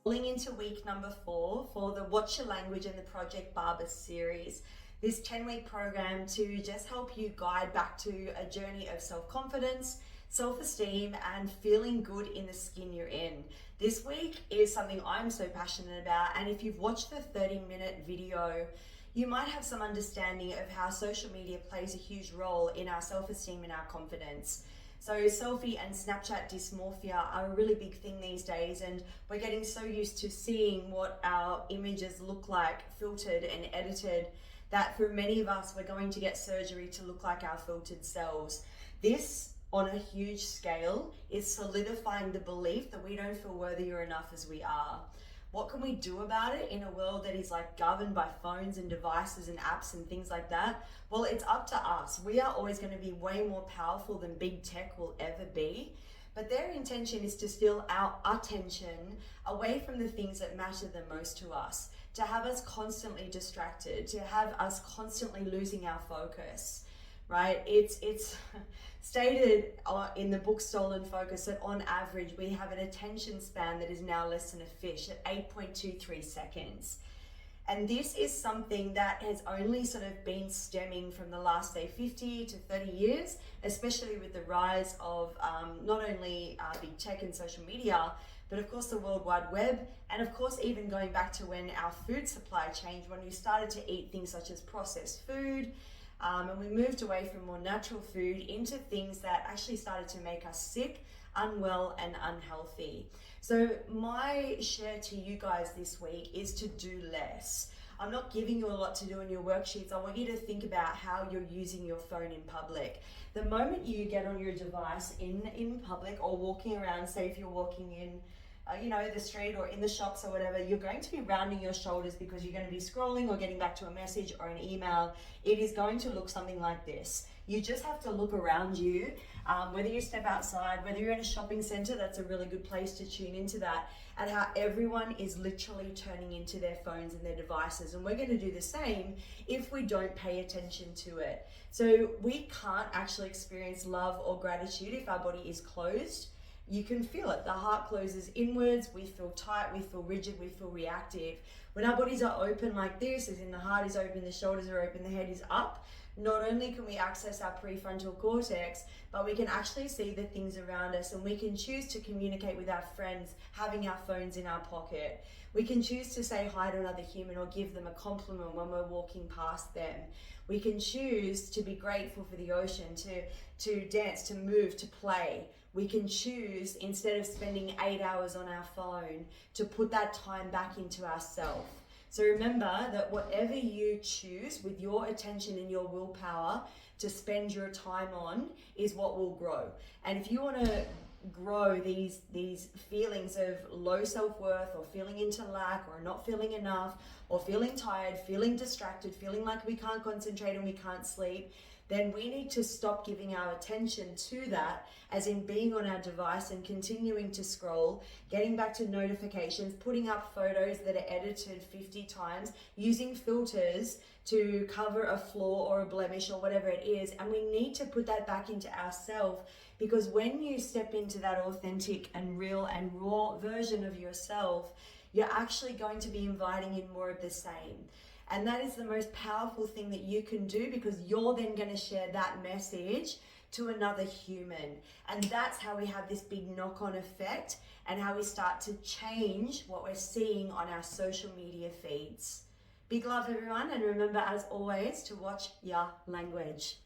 Rolling into week number 4 for the Watch Your Language and the Project Barber series. This 10-week program to just help you guide back to a journey of self-confidence, self-esteem, and feeling good in the skin you're in. This week is something I'm so passionate about, and if you've watched the 30-minute video, you might have some understanding of how social media plays a huge role in our self-esteem and our confidence. So selfie and Snapchat dysmorphia are a really big thing these days, and we're getting so used to seeing what our images look like filtered and edited that for many of us we're going to get surgery to look like our filtered selves. This, on a huge scale, is solidifying the belief that we don't feel worthy or enough as we are. What can we do about it in a world that is like governed by phones and devices and apps and things like that? Well, it's up to us. We are always going to be way more powerful than big tech will ever be. But their intention is to steal our attention away from the things that matter the most to us, to have us constantly distracted, to have us constantly losing our focus, right? It's stated in the book Stolen Focus that on average we have an attention span that is now less than a fish at 8.23 seconds. And this is something that has only sort of been stemming from the last, say, 50 to 30 years, especially with the rise of not only big tech and social media, but of course the World Wide Web, and of course even going back to when our food supply changed, when we started to eat things such as processed food, and we moved away from more natural food into things that actually started to make us sick, unwell, and unhealthy. So my share to you guys this week is to do less. I'm not giving you a lot to do in your worksheets. I want you to think about how you're using your phone in public. The moment you get on your device in public or walking around, say if you're walking in the street or in the shops or whatever, you're going to be rounding your shoulders because you're going to be scrolling or getting back to a message or an email. It is going to look something like this. You just have to look around you, whether you step outside, whether you're in a shopping center, that's a really good place to tune into that, and how everyone is literally turning into their phones and their devices. And we're going to do the same if we don't pay attention to it. So we can't actually experience love or gratitude if our body is closed. You can feel it. The heart closes inwards, we feel tight, we feel rigid, we feel reactive. When our bodies are open like this, as in the heart is open, the shoulders are open, the head is up, not only can we access our prefrontal cortex, but we can actually see the things around us, and we can choose to communicate with our friends, having our phones in our pocket. We can choose to say hi to another human or give them a compliment when we're walking past them. We can choose to be grateful for the ocean, to dance, to move, to play. We can choose, instead of spending 8 hours on our phone, to put that time back into ourselves. So remember that whatever you choose with your attention and your willpower to spend your time on is what will grow. And if you want to grow these feelings of low self-worth or feeling into lack or not feeling enough or feeling tired, feeling distracted, feeling like we can't concentrate and we can't sleep, then we need to stop giving our attention to that, as in being on our device and continuing to scroll, getting back to notifications, putting up photos that are edited 50 times, using filters to cover a flaw or a blemish or whatever it is. And we need to put that back into ourselves, because when you step into that authentic and real and raw version of yourself, you're actually going to be inviting in more of the same. And that is the most powerful thing that you can do, because you're then going to share that message to another human. And that's how we have this big knock-on effect, and how we start to change what we're seeing on our social media feeds. Big love, everyone. And remember, as always, to watch your language.